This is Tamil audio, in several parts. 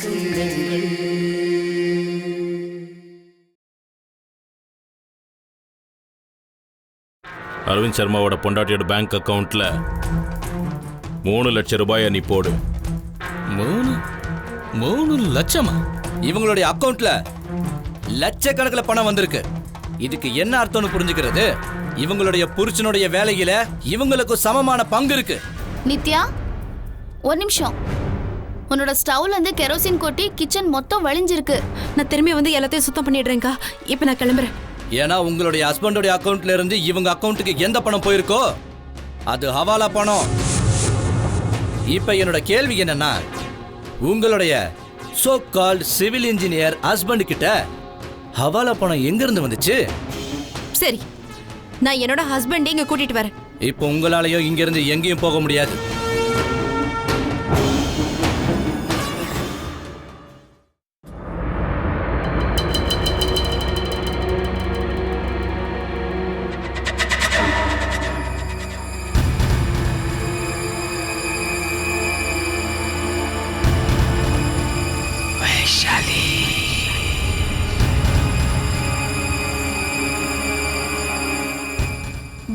சொந்தங்கள். அரவிந்த் சர்மாவோட பொண்டாட்டியோட பேங்க் அக்கவுண்ட்ல 3 லட்சம் ரூபாயை நீ போடு. 3 லட்சமா? இவங்களுடைய அக்கவுண்ட்ல லட்சக்கணக்கில் பணம் வந்திருக்கு. இதுக்கு என்ன அர்த்தம்னு புரிஞ்சுக்கிறது? இவங்களுடைய புருஷனுடைய வேலையில இவங்களுக்கு சமமான பங்கு இருக்கு. நித்யா, ஒரு நிமிஷம். உன்னோட ஸ்டவ்ல இருந்து கெரோசின் கொட்டி கிச்சன் மொத்தம் வழிஞ்சிருக்கு. நான் திரும்பி வந்து எல்லாத்தையும் சுத்தம் பண்ணிடுறேன்க்கா. இப்போ நான் கிளம்புறேன். ஏன்னா உங்களுடைய ஹஸ்பண்டோட அக்கவுண்ட்ல இருந்து இவங்க அக்கவுண்ட்டுக்கு எந்த பணம் போயிருக்கோ அது ஹவாலா பணம். இப்ப என்னோட கேள்வி என்னன்னா, உங்களுடைய so called civil engineer husband கிட்ட ஹவாலா பணம் எங்க இருந்து வந்துச்சு? சரி, நான் என்னோட ஹஸ்பண்டை இங்க கூட்டிட்டு வரேன். இப்போ உங்களாலையும் இங்க இருந்து எங்கேயும் போக முடியாது.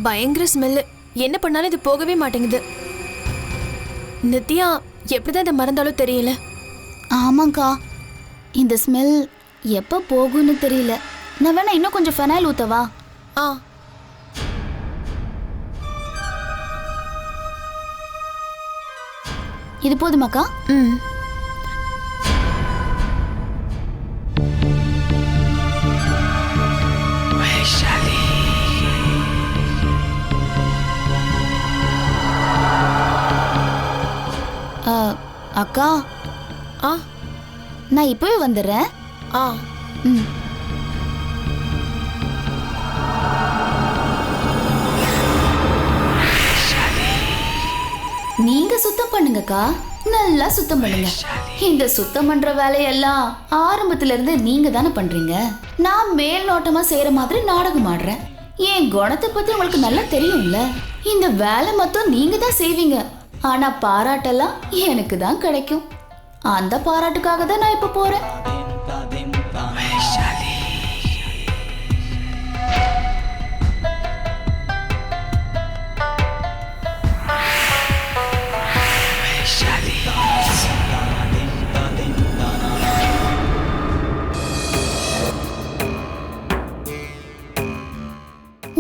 பயங்கர ஸ்மெல்லு. என்ன பண்ணாலும் இது போகவே மாட்டேங்குது. நித்யா எப்படிதான் இதை மறந்தாலும் தெரியல. ஆமாக்கா, இந்த ஸ்மெல் எப்போ போகும்னு தெரியல. நான் வேணா இன்னும் கொஞ்சம் ஃபெனாயில் ஊத்தவா? ஆ, இது போதுமாக்கா? ம். அக்கா, ஆ, நான் இப்பவே வந்துடுறேன். ஆ. ம். நீங்க சுத்தம் பண்ணுங்கக்கா, நல்லா சுத்தம் பண்ணுங்க. இந்த சுத்தம் பண்ற வேலையெல்லாம் ஆரம்பத்துல இருந்து நீங்க தானே பண்றீங்க. நான் மேல் நோட்டமா செய்யற மாதிரி நாடகம் ஆடுறேன். என் குணத்தை பத்தி உங்களுக்கு நல்லா தெரியும்ல. இந்த வேலை மொத்தம் நீங்க தான் செய்வீங்க, ஆனா பாராட்டெல்லாம் எனக்கு தான் கிடைக்கும். அந்த பாராட்டுக்காக தான் நான் இப்ப போறேன்.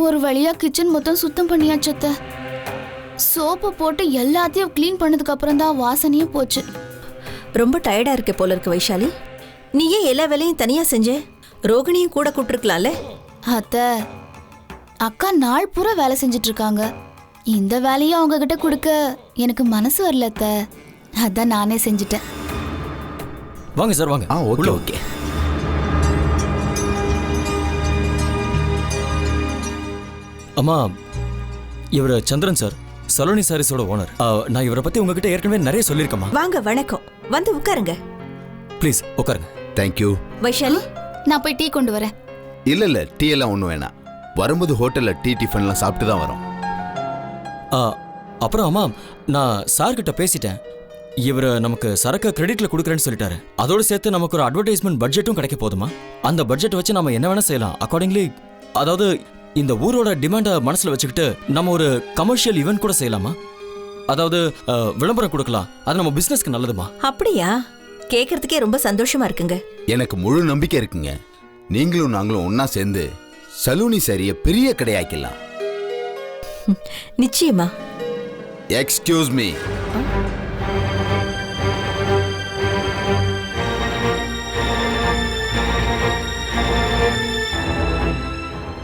ஒரு வழியா கிச்சன் மொத்தம் சுத்தம் பண்ணியாச்சத்த. சோப்பு போட்டு எல்லாத்தையும் க்ளீன் பண்ணதுக்கு அப்புறம் தான் வாசனையே போச்சு. ரொம்ப டயர்டா இருக்க போல இருக்கு வைஷாலி. நீயே எல்லா வேலையும் தனியா செஞ்சே, ரோகிணியும் கூட கூப்பிட்டுருக்கலாம்ல. அத்தை, அக்கா நாள் பூரா வேலை செஞ்சுட்டு இருக்காங்க. இந்த வேலையும் அவங்க கிட்ட கொடுக்க எனக்கு மனசு வரல அத்தை. அதான் நானே செஞ்சுட்டேன். வாங்க சார், வாங்க. Okay okay. அம்மா, இவர் சந்திரன் சார், சலோனி சாரீஸோட ஓனர். நான் இவரை பத்தி உங்ககிட்ட ஏற்கனவே நிறைய சொல்லியிருக்கேம்மா. வாங்க, வணக்கம். வந்து உட்காருங்க. ப்ளீஸ் உட்காருங்க. தேங்க்யூ. வைஷாலி, நான் போய் டீ கொண்டு வரேன். இல்ல டீ எல்லாம் ஒன்றும் வேணாம். வரும்போது ஹோட்டல்ல டீ டிஃபன்லாம் சாப்பிட்டு தான் வரோம். அப்புறம் அம்மா, நான் சார்கிட்ட பேசிட்டேன். இவர் நமக்கு சரக்கு கிரெடிட்ல கொடுக்குறேன்னு சொல்லிட்டாரு. அதோடு சேர்த்து நமக்கு ஒரு அட்வர்டைஸ்மெண்ட் பட்ஜெட்டும் கிடைக்க போதுமா? அந்த பட்ஜெட் வச்சு நம்ம என்ன வேணா செய்யலாம். அக்கார்டிங்லி, அதாவது இந்த ஊரோட டிமாண்டை மனசுல வச்சுக்கிட்டு நம்ம ஒரு கமர்ஷியல் ஈவென்ட் கூட செய்யலாமா? அதாவது விளம்பரம் கொடுக்கலாம். அது நம்ம பிசினஸ்க்கு நல்லதுமா? அப்படியா? கேட்கறதுக்கே ரொம்ப சந்தோஷமா இருக்குங்க. எனக்கு முழு நம்பிக்கை இருக்குங்க. நீங்களும் நாங்களும் ஒன்னா சேர்ந்து சலூனி சாரிய பெரிய கடையாக்கலாம். நிச்சயமா. Excuse me.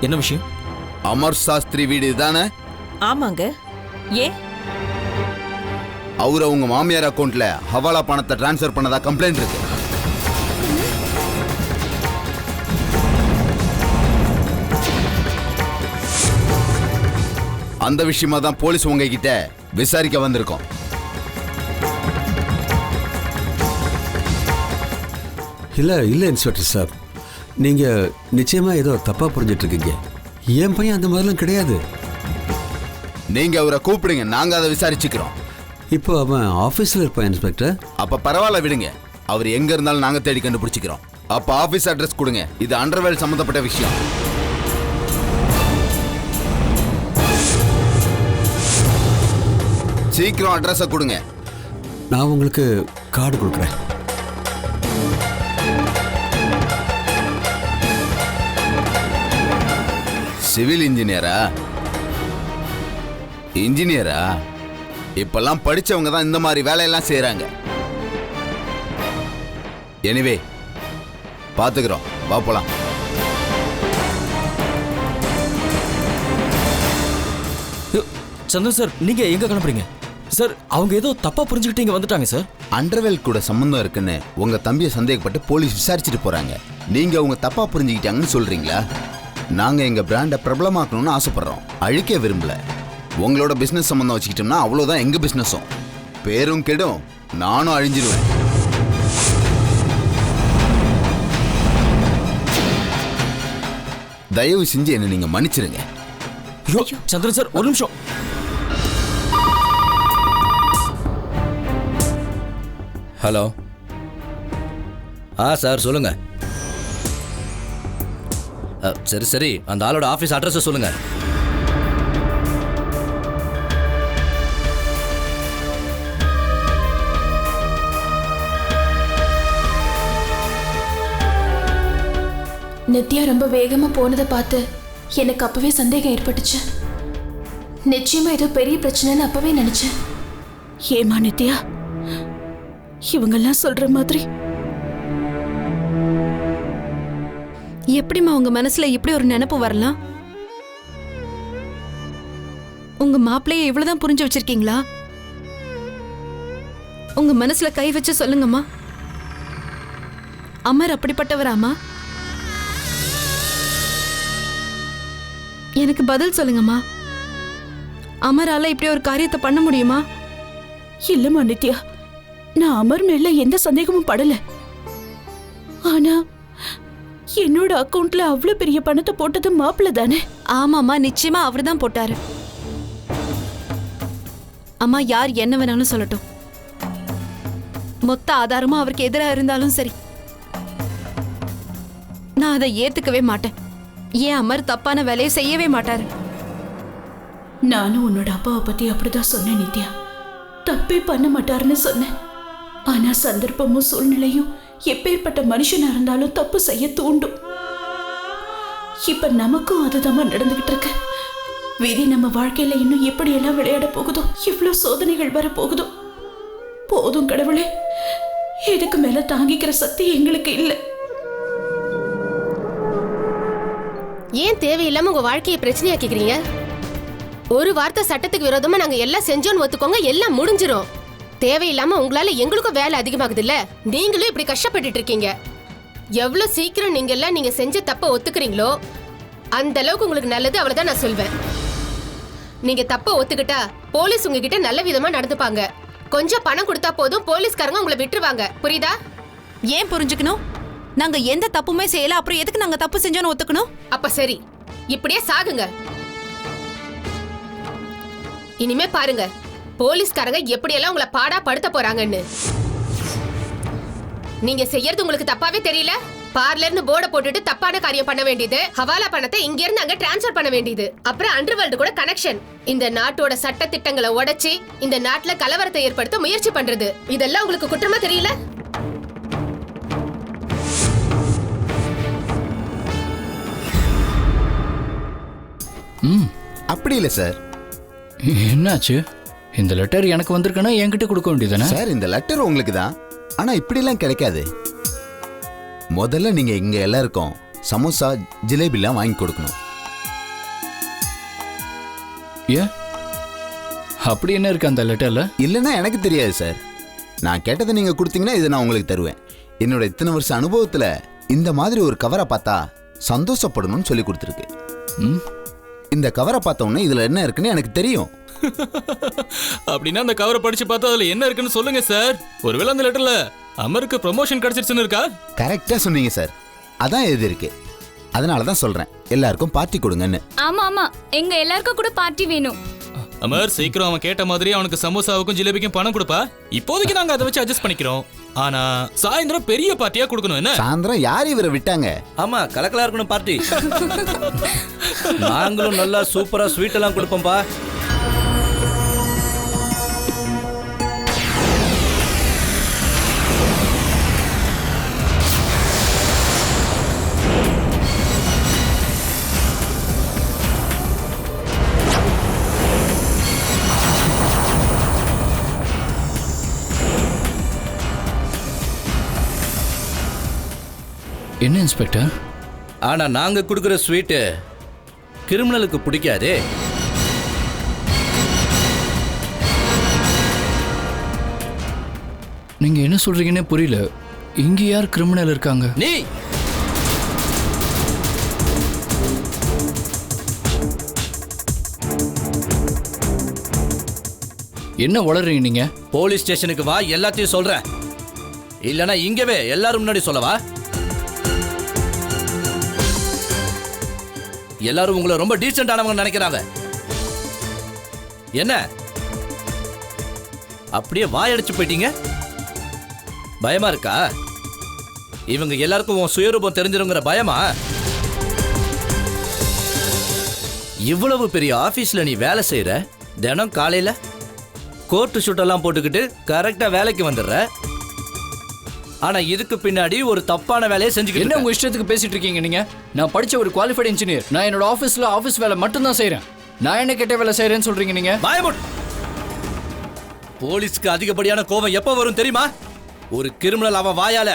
என்ன விஷயம்? அமர் சாஸ்திரி வீடு தானே? ஆமாங்க. ஏ, அவரு உங்க மாமியார் அக்கவுண்ட்ல ஹவாலா பணத்தை டிரான்ஸ்ஃபர் பண்ணதா கம்ப்ளைண்ட் இருக்கு. அந்த விஷயமா தான் போலீஸ் உங்ககிட்ட விசாரிக்க வந்திருக்கோம். இல்ல இன்ஸ்பெக்டர் சார், நீங்க நிச்சயமா ஏதோ தப்பா புரிஞ்சிட்டு இருக்கீங்க. என் பையன் அந்த மாதிரிலாம் கிடையாது. நீங்க அவரை கூப்பிடுங்க, நாங்க அதை விசாரிச்சுக்கிறோம். இப்போ அவன் ஆபீஸ்ல இருப்பான் இன்ஸ்பெக்டர். அப்ப பரவாயில்ல விடுங்க. அவர் எங்க இருந்தாலும் நாங்க தேடி கண்டுபிடிச்சிக்கிறோம். அப்ப ஆபீஸ் அட்ரஸ் கொடுங்க. இது அண்டர்வேல் சம்பந்தப்பட்ட விஷயம். சீக்கிரம் அட்ரஸ கொடுங்க. நான் உங்களுக்கு கார்டு கொடுக்குறேன். சிவில் இன்ஜினியரா? இன்ஜினியரா? இப்பெல்லாம் படிச்சவங்க தான் இந்த மாதிரி வேலையெல்லாம் செய்யறாங்க. எனிவே பாத்துக்கிறோம், வா போலாம். சந்திரன் சார், நீங்க எங்க கிளம்புறீங்க சார்? அவங்க ஏதோ தப்பா புரிஞ்சுக்கிட்டு இங்க வந்துட்டாங்க சார். அண்டர்வேல் கூட சம்பந்தம் இருக்குன்னு உங்க தம்பியை சந்தேகப்பட்டு போலீஸ் விசாரிச்சுட்டு போறாங்க. நீங்க அவங்க தப்பா புரிஞ்சுக்கிட்டாங்கன்னு சொல்றீங்களா? நாங்க எங்க பிராண்டை பிரபலமாக்கணும்னு ஆசைப்படுறோம், அழிக்க விரும்பல. உங்களோட பிசினஸ் சம்பந்தம் வச்சுக்கிட்டோம்னா அவ்வளவுதான் எங்க பிசினஸும். பேரும் கெடும், நானும் அழிஞ்சிருவேன். தயவு செஞ்சு என்ன நீங்க மன்னிச்சிருங்க. சந்திரன் சார், ஒரு நிமிஷம். ஹலோ. சார் சொல்லுங்க. சரி சரி, அந்த ஆளோட ஆஃபீஸ் அட்ரஸ் சொல்லுங்க. நித்யா ரொம்ப வேகமா போனதை பார்த்து எனக்கு அப்பவே சந்தேகம் ஏற்பட்டுச்சு. நிச்சயமா ஏதோ பெரிய பிரச்சனைன்னு அப்பவே நினைச்சேன். ஏமா நித்யா, இவங்கெல்லாம் சொல்ற மாதிரி எப்படிமா உங்க மனசுல இப்படி ஒரு நினைப்பு வரலாம்? உங்க மாப்பிள்ளைய இவ்வளவுதான் புரிஞ்சு வச்சிருக்கீங்களா? உங்க மனசுல கை வச்சு சொல்லுங்கம்மா. அமர் அப்படிப்பட்டவராமா? எனக்கு பதில் சொல்லுங்கம்மா. அமரால இப்படி ஒரு காரியத்தை பண்ண முடியுமா? இல்லம்மா நித்யா, நான் அமர் மேல எந்த சந்தேகமும் படல. ஆனா என்னோட அக்கவுண்ட்ல அவ்வளவு பெரிய பணத்தை போட்டது மாப்பிள்ள தானே? ஆமாம்மா, நிச்சயமா அவர்தான் போட்டாரு. அம்மா, யார் என்ன வேணாலும் சொல்லட்டும், மொத்த ஆதாரமும் அவருக்கு எதிராக இருந்தாலும் சரி, நான் அதை ஏத்துக்கவே மாட்டேன். ஏன் அமர் தப்பான வேலையை செய்யவே மாட்டாரு? நானும் உன்னோட அப்பாவை பத்தி அப்படிதான் சொன்னேன் நித்யா. தப்பே பண்ண மாட்டாருன்னு சொன்னேன். ஆனா சந்தர்ப்பமும் சூழ்நிலையும் எப்பேற்பட்ட மனுஷனா இருந்தாலும் தப்பு செய்ய தூண்டும். இப்ப நமக்கும் அதுதான் நடந்துகிட்டு இருக்கு. விதி நம்ம வாழ்க்கையில இன்னும் எப்படி எல்லாம் விளையாட போகுதோ, இவ்வளவு சோதனைகள் வர போகுதோ. போதும் கடவுளே, இதுக்கு மேல தாங்கிக்கிற சக்தி எங்களுக்கு இல்லை. ஏன் தேவையில்லாம உங்க வாழ்க்கையை பிரச்சனையாக்கிக்கிறீங்க? ஒரு வார்த்தை சட்டத்துக்கு விரோதமா நாங்க எல்லாம் செஞ்சோன்னு ஒத்துக்கோங்க, எல்லாம் முடிஞ்சிரும். தேவையில்லாம உங்களால எங்களுக்கும் வேலை அதிகமாகுது இல்ல? நீங்களும் இப்படி கஷ்டப்பட்டுட்டு இருக்கீங்க. எவ்வளவு சீக்கிரம் நீங்க எல்லாம் நீங்க செஞ்ச தப்ப ஒத்துக்கிறீங்களோ அந்த அளவுக்கு உங்களுக்கு நல்லது, அவ்வளவுதான் நான் சொல்வேன். நீங்க தப்ப ஒத்துக்கிட்டா போலீஸ் உங்ககிட்ட நல்ல விதமா நடந்துப்பாங்க. கொஞ்சம் பணம் கொடுத்தா போதும், போலீஸ்காரங்க உங்களை விட்டுருவாங்க. புரியுதா? ஏன் புரிஞ்சுக்கணும்? நாங்க எந்த தப்புமே செய்யல, அப்புறம் எதுக்கு நாங்க தப்பு செஞ்சோன்னு ஒத்துக்கணும்? அப்ப சரி, இப்படியே சாகுங்க. இனிமே பாருங்க போலீஸ்காரங்க எப்படியெல்லாம் உங்களை பாடா படுத்த போறாங்கன்னு. நீங்க செய்யறது உங்களுக்கு தப்பாவே தெரியல? பார்லர்னு போர்டை போட்டுட்டு தப்பான காரியம் பண்ண வேண்டியது, ஹவாலா பணத்தை இங்க இருந்து அங்க டிரான்ஸ்ஃபர் பண்ண வேண்டியது, அப்புறம் அண்டர்வேல்டு கூட கனெக்ஷன், இந்த நாட்டோட சட்ட திட்டங்களை உடைச்சி இந்த நாட்டுல கலவரத்தை ஏற்படுத்த முயற்சி பண்றது, இதெல்லாம் உங்களுக்கு குற்றமா தெரியல? அப்படி இல்லை சார். என்னாச்சு? இந்த லெட்டர் எனக்கு வந்திருக்குன்னா என்கிட்ட கொடுக்க வேண்டியதானே? சார், இந்த லெட்டர் உங்களுக்கு தான், ஆனா இப்படிலாம் கிடைக்காது. முதல்ல நீங்க இங்க எல்லாருக்கும் சமோசா ஜிலேபிலாம் வாங்கி கொடுக்கணும். ஏன்? அப்படி என்ன இருக்கு அந்த லெட்டர்ல? இல்லைன்னா எனக்கு தெரியாது சார். நான் கேட்டதை நீங்க கொடுத்தீங்கன்னா இதை நான் உங்களுக்கு தருவேன். என்னோட இத்தனை வருஷம் அனுபவத்துல இந்த மாதிரி ஒரு கவரை பார்த்தா சந்தோஷப்படணும்னு சொல்லி கொடுத்துருக்கு. இந்த கவரை பார்த்த உடனே இதுல என்ன இருக்குன்னு எனக்கு தெரியும். அப்படின்னா அந்த கவரை படிச்சு பார்த்தா அதுல என்ன இருக்குன்னு சொல்லுங்க சார். ஒருவேளை அந்த லெட்டர்ல அமருக்கு ப்ரமோஷன் கிடைச்சிருச்சுன்னு இருக்கா? கரெக்டா சொன்னீங்க சார், அதான் எழுதி இருக்கு. அதனால தான் சொல்றேன் எல்லாருக்கும் பார்ட்டி கொடுங்கன்னு. ஆமா ஆமா, எங்க எல்லாருக்கும் கூட பார்ட்டி வேணும். அமர் சீக்கிரம் அவன் கேட்ட மாதிரி அவனுக்கு சமோசாவுக்கும் ஜிலேபிக்கும் பணம் கொடுப்பா. இப்போதைக்கு நாங்க அதை வச்சு அட்ஜஸ்ட் பண்ணிக்கிறோம். ஆனா சாயந்தரம் பெரிய பார்ட்டியா கொடுக்கணும். என்ன சாயந்தரம் யார் இவரை விட்டாங்க? ஆமா, கலக்கலா இருக்கணும் பார்ட்டி. நாங்களும் நல்லா சூப்பரா ஸ்வீட் எல்லாம் கொடுப்போம்பா. என்ன இன்ஸ்பெக்டர்? ஆனா நாங்க கொடுக்குற ஸ்வீட்டு கிரிமினலுக்கு பிடிக்காதே. நீங்க என்ன சொல்றீங்கன்னே புரியல. இங்க யார் கிரிமினல் இருக்காங்க? நீ என்ன வளர்றீங்க நீங்க? போலீஸ் ஸ்டேஷனுக்கு வா, எல்லாத்தையும் சொல்றேன். இல்லனா இங்கவே எல்லாரும் முன்னாடி சொல்லவா? எல்லாரும் உங்களை ரொம்ப டீசென்டானவங்க நினைக்கிறாங்க. என்ன அப்படியே வாயடிச்சு போயிட்டீங்க? பயமா இருக்கா? இவங்க எல்லாருக்கும் உன் சுயரூபம் தெரிஞ்சிருங்கிற பயமா? இவ்வளவு பெரிய ஆபீஸ்ல நீ வேலை செய்யற, தினம் காலையில கோர்ட்டு ஷூட்டெல்லாம் போட்டுக்கிட்டு கரெக்டா வேலைக்கு வந்துடுற. ஆனா இதுக்கு பின்னாடி ஒரு தப்பான வேலையை செஞ்சுக்கிட்டு என்ன உங்க இஷ்டத்துக்கு பேசிட்டு இருக்கீங்க நீங்க? நான் படிச்ச ஒரு குவாலிஃபைட் இன்ஜினியர். நான் என்னோட ஆபீஸ் வேலை மட்டும் தான் செய்றேன். நான் என்ன கெட்ட வேலை செய்றேன்னு சொல்றீங்க நீங்க? பயமுட். போலீஸ்க்கு அதிகப்படியான கோபம் எப்ப வரும் தெரியுமா? ஒரு கிரிமினல் அவன் வாயால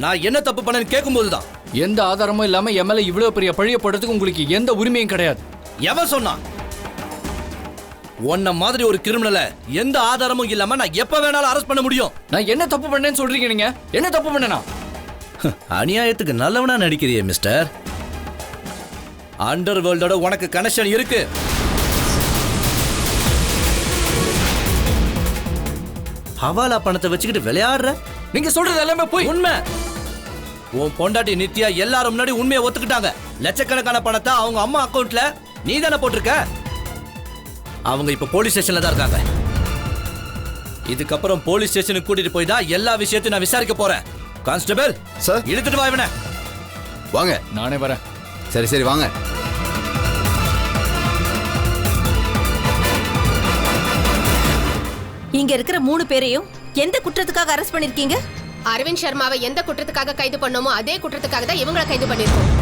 நான் என்ன தப்பு பண்ணேன்னு கேட்கும்போது தான். எந்த ஆதாரமும் இல்லாம என் மேல இவ்வளவு பெரிய பழிய போடுறதுக்கு உங்களுக்கு எந்த உரிமையும் கிடையாது. எவன் சொன்னான்? உன்ன மாதிரி ஒரு கிரிமினலை எந்த ஆதாரமும் இல்லாம நான் எப்ப வேணாலும் அரெஸ்ட் பண்ண முடியும். நான் என்ன தப்பு பண்ணேன்னு சொல்றீங்க நீங்க? என்ன தப்பு பண்ணேனா? அநியாயத்துக்கு நல்லவனா நடிக்கிறியே மிஸ்டர். அண்டர் வேர்ல்டோட உனக்கு கனெக்ஷன் இருக்கு. ஹவாலா பணத்தை வச்சுக்கிட்டு விளையாடுற. நீங்க சொல்றது எல்லாமே போய். உண்மை. உன் பொண்டாட்டி நித்யா எல்லாரும் முன்னாடி உண்மையை ஒத்துக்கிட்டாங்க. லட்சக்கணக்கான பணத்தை அவங்க அம்மா அக்கவுண்ட்ல நீ தானே போட்டிருக்க. அவங்க இப்ப போலீஸ் ஸ்டேஷன்ல தான் இருக்காங்க. இதுக்கப்புறம் போலீஸ் ஸ்டேஷனுக்கு கூட்டிட்டு போய் தான் எல்லா விஷயத்தையும் நான் விசாரிக்க போறேன். கான்ஸ்டபிள் சார், இழுத்துட்டு வா இவனை. வாங்க. நானே வரேன். சரி சரி வாங்க. இங்க இருக்கிற 3 பேரையும் எந்த குற்றத்துக்காக அரெஸ்ட் பண்ணிருக்கீங்க? அரவிந்த் சர்மாவை எந்த குற்றத்துக்காக கைது பண்ணோமோ அதே குற்றத்துக்காக தான் இவங்களை கைது பண்ணிருக்கோம்.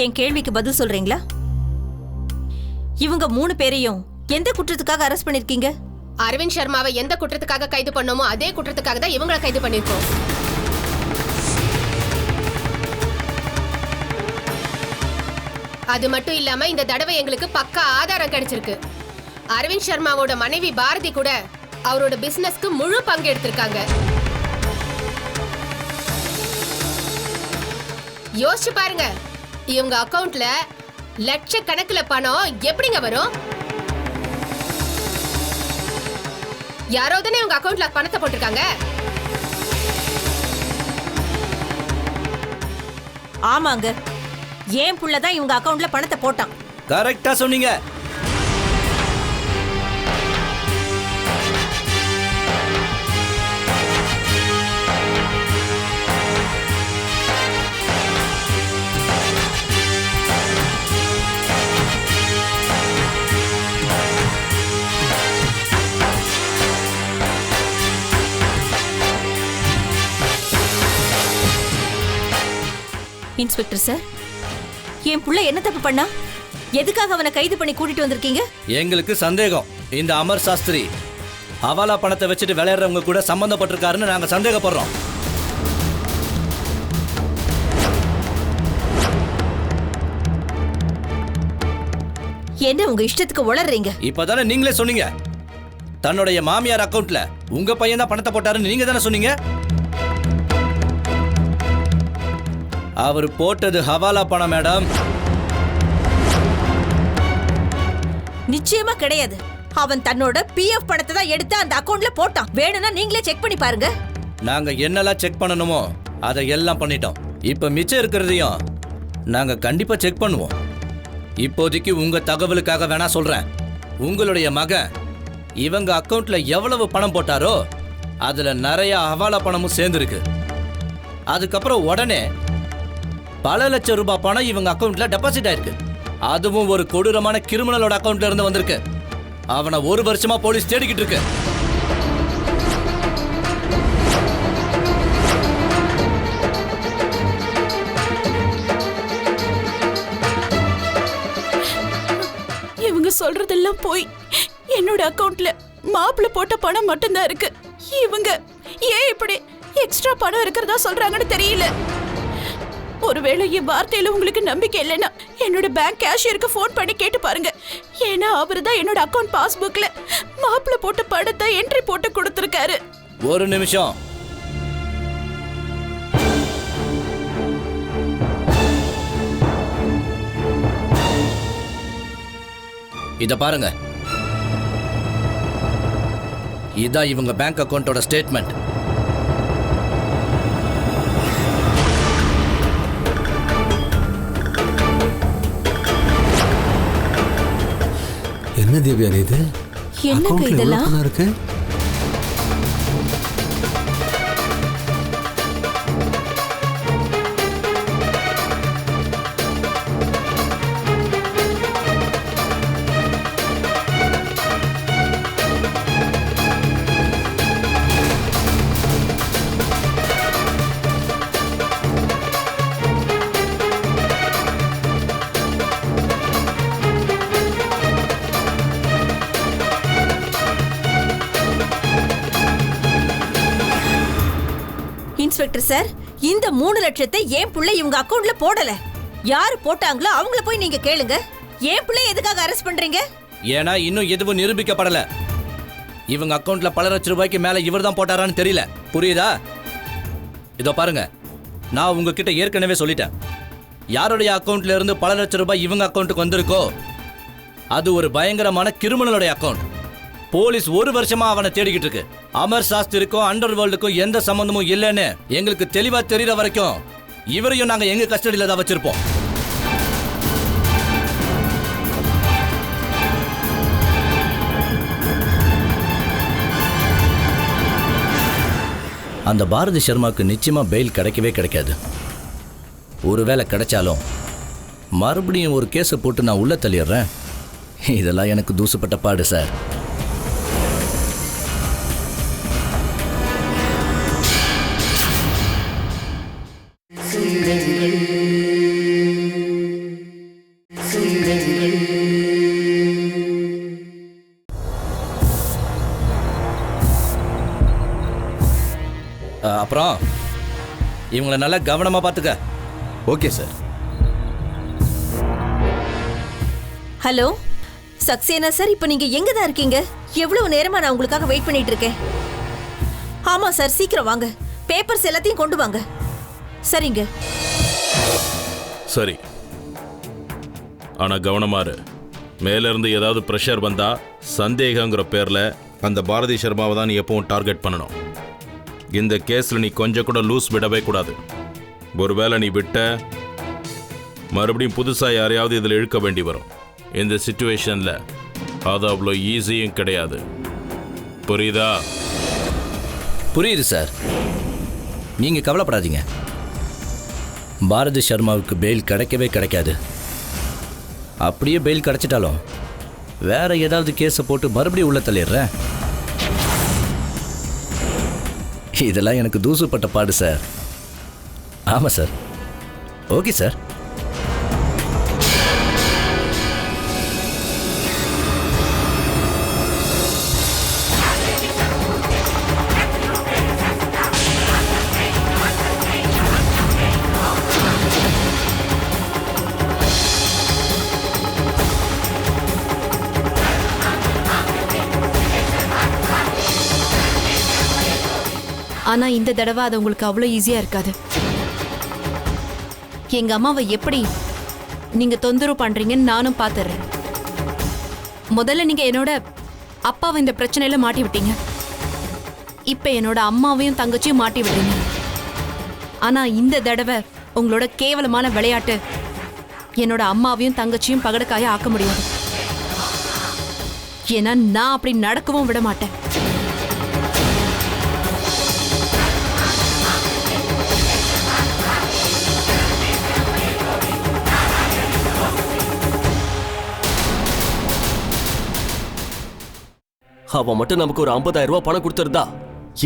என் கேள்விக்கு பதில் சொல்றீங்களா? இவங்க 3 பேரையும் எந்த குற்றத்துக்காக அரெஸ்ட் பண்ணிருக்கீங்க? அரவிந்த் சர்மாவை எந்த குற்றத்துக்காக கைது பண்ணோமோ அதே குற்றத்துக்காக தான் இவங்களை கைது பண்ணிருக்கோம். அது மட்டும் இல்லாம இந்த தடவை எங்களுக்கு பக்கா ஆதாரம் கிடைச்சிருக்கு. அரவிந்த் சர்மாவோட மனைவி பாரதி கூட அவரோட பிசினஸ்க்கு முழு பங்கு எடுத்திருக்காங்க. யோசிச்சு பாருங்க, இவங்க அக்கவுண்ட்ல லட்சக்கணக்கில் பணம் எப்படிங்க வரும்? யாரோ தானே உங்க அக்கவுண்ட்ல பணத்தை போட்டிருக்காங்க. ஆமாங்க, ஏன் புள்ள தான் இவங்க அக்கவுண்ட்ல பணத்தை போட்டான். கரெக்டா சொன்னீங்க. இன்ஸ்பெக்டர் சார், என் புள்ள என்ன தப்பு பண்ணா? எதுக்காக அவனை கைது பண்ணி கூட்டிட்டு வந்திருக்கீங்க? எங்களுக்கு சந்தேகம், இந்த அமர் சாஸ்திரி ஹவாலா பணத்தை வச்சுட்டு விளையாடுறவங்க கூட சம்பந்தப்பட்டிருக்காருன்னு நாங்க சந்தேகப்படுறோம். என்ன உங்க இஷ்டத்துக்கு உளறீங்க? இப்பதானே நீங்களே சொன்னீங்க தன்னுடைய மாமியார் அக்கவுண்ட்ல உங்க பையன் தான் பணத்தை போட்டாருன்னு நீங்க தானே சொன்னீங்க. அவர் போட்டது ஹவாலா பணம் மேடம். நிச்சயமா கிடையாது. அவன் தன்னோட பிஎஃப் பணத்தை தான் எடுத்து அந்த அக்கவுண்ட்ல போட்டான். வேணும்னா நீங்களே செக் பண்ணி பாருங்க. நாங்க என்னெல்லாம் செக் பண்ணணுமோ அதை எல்லாம் பண்ணிட்டோம். இப்ப மிச்சம் இருக்கிறதையும் நாங்க கண்டிப்பா செக் பண்ணுவோம். இப்போதைக்கு உங்க தகவலுக்காக வேணா சொல்றேன், உங்களுடைய மகன் இவங்க அக்கவுண்ட்ல எவ்வளவு பணம் போட்டாரோ அதுல நிறைய ஹவாலா பணமும் சேர்ந்துருக்கு. அதுக்கப்புறம் உடனே பல லட்சம் ரூபாய் பணம் இவங்க அக்கவுண்ட்ல டெபாசிட் ஆயிருக்கு. அதுவும் ஒரு கொடூரமான கிரிமினலோட அக்கவுண்ட்ல இருந்து வந்திருக்கு. அவனை 1 வருஷமா போலீஸ் தேடிக்கிட்டு இருக்கு. இவங்க சொல்றதெல்லாம் போய் என்னோட அக்கவுண்ட்ல மாப்பிள்ள போட்ட பணம் மட்டும்தான் இருக்கு. இவங்க ஏன் இப்படி எக்ஸ்ட்ரா பணம் இருக்கிறதா சொல்றாங்கன்னு தெரியல. ஒருவேளை என் வார்த்தையில உங்களுக்கு நம்பிக்கை இல்லைன்னா என்னோட பேங்க் கேஷியருக்கு ஃபோன் பண்ணி கேட்டு பாருங்க. ஏன்னா அவரு தான் என்னோட அக்கவுண்ட் பாஸ்புக்ல மாப்பிள்ள போட்ட பணத்தை என்ட்ரி போட்டு கொடுத்திருக்காரு. ஒரு நிமிஷம். இத பாருங்க, இதான் இவங்க பேங்க் அக்கவுண்டோட ஸ்டேட்மெண்ட். என்ன தேவியா இது? என்னங்க இதெல்லாம் இருக்கு? இன்ஸ்பெக்டர் சார், இந்த 3 லட்சத்தை ஏன் புள்ள இவங்க அக்கவுண்ட்ல போடல. யாரு போட்டாங்களோ அவங்கள போய் நீங்க கேளுங்க. ஏன் புள்ள எதுக்காக அரெஸ்ட் பண்றீங்க? ஏன்னா இன்னும் எதுவும் நிரூபிக்கப்படல. இவங்க அக்கவுண்ட்ல பல லட்சம் ரூபாய்க்கு மேல இவர் தான் போட்டாரான்னு தெரியல. புரியுதா? இதோ பாருங்க, நான் உங்ககிட்ட ஏற்கனவே சொல்லிட்டேன், யாருடைய அக்கவுண்ட்ல இருந்து பல லட்சம் ரூபாய் இவங்க அக்கவுண்ட்டுக்கு வந்திருக்கோ அது ஒரு பயங்கரமான கிரிமினலுடைய அக்கவுண்ட். போலீஸ் 1 வருஷமா அவனை தேடிக்கிட்டு இருக்கு. அமர் சாஸ்திரிக்கும் அண்டர் வேர்ல்டுக்கும் எந்த சம்பந்தமும் இல்லைன்னு எங்களுக்கு தெளிவா தெரியற வரைக்கும் இவரையும் நாங்க எங்க கஸ்டடியில தான் வச்சிருப்போம். அந்த பாரதி சர்மாவுக்கு நிச்சயமா பெயில் கிடைக்கவே கிடைக்காது. ஒருவேளை கிடைச்சாலும் மறுபடியும் ஒரு கேஸை போட்டு நான் உள்ள தள்ளிடுறேன். இதெல்லாம் எனக்கு தூசுப்பட்ட பாடு சார். அப்புறம் இவங்களை நல்லா கவனமா பார்த்துக்க. Okay sir. Hello Saxena sir, இப்போ நீங்க எங்க தான் இருக்கீங்க? எவ்வளவு நேரமா நான் உங்களுக்காக வெயிட் பண்ணிட்டு இருக்கேன். ஆமா சார், சீக்கிரம் வாங்க. பேப்பர்ஸ் எல்லாத்தையும் கொண்டு வாங்க. சரிங்க. சரி, ஆனா கவனமா இரு. மேல இருந்து ஏதாவது பிரஷர் வந்தா சந்தேகங்கிற பேர்ல அந்த பாரதி சர்மாவை தான் நீ எப்பவும் டார்கெட் பண்ணணும். இந்த கேஸ்ல நீ கொஞ்சம் கூட லூஸ் விடவே கூடாது. ஒருவேளை நீ விட்ட மறுபடியும் புதுசா யாரையாவது இதில் இழுக்க வேண்டி வரும். இந்த சிச்சுவேஷன்ல அது அவ்வளோ ஈஸியும் கிடையாது. புரியுதா? புரியுது சார், நீங்க கவலைப்படாதீங்க. பாரதி சர்மாவுக்கு பெயில் கிடைக்கவே கிடைக்காது. அப்படியே பெயில் கிடைச்சிட்டாலும் வேற ஏதாவது கேஸை போட்டு மறுபடியும் உள்ள தள்ளிடுறேன். இதெல்லாம் எனக்கு தூசுப்பட்ட பாடு சார். ஆமாம் சார். Okay sir. ஆனா இந்த தடவை அது உங்களுக்கு அவ்வளோ ஈஸியா இருக்காது. எங்க அம்மாவை எப்படி நீங்க தொந்தரவு பண்றீங்கன்னு நானும் பாத்துறேன். முதல்ல நீங்க என்னோட அப்பாவை இந்த பிரச்சனையில மாட்டி விட்டீங்க. இப்ப என்னோட அம்மாவையும் தங்கச்சியும் மாட்டி விடுறீங்க. ஆனா இந்த தடவை உங்களோட கேவலமான விளையாட்டு என்னோட அம்மாவையும் தங்கச்சியும் பகடக்காய ஆக்க முடியாது. ஏன்னா நான் அப்படி நடக்கவும் விட மாட்டேன். அவ மட்டும் நமக்கு ஒரு 50,000 ரூபாய் பணம் கொடுத்திருந்தா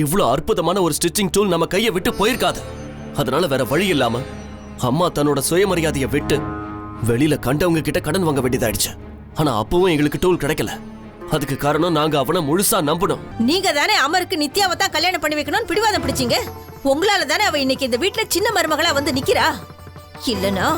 இவ்வளவு அற்புதமான ஒரு ஸ்டிச்சிங் டூல் நம்ம கையை விட்டு போயிருக்காது. அதனால வேற வழி இல்லாம அம்மா தன்னோட சுயமரியாதையை விட்டு வெளியில கண்டவங்க கிட்ட கடன் வாங்க வேண்டியதாயிடுச்சு. ஆனா அப்பவும் எங்களுக்கு டூல் கிடைக்கல. அதுக்கு காரணம் நாங்க அவனை முழுசா நம்பணும். நீங்க தானே அமருக்கு நித்யாவை தான் கல்யாணம் பண்ணி வைக்கணும்னு பிடிவாதம் பிடிச்சீங்க. உங்களால தானே அவ இன்னைக்கு இந்த வீட்டுல சின்ன மருமகளா வந்து நிக்கிறா. இல்லனா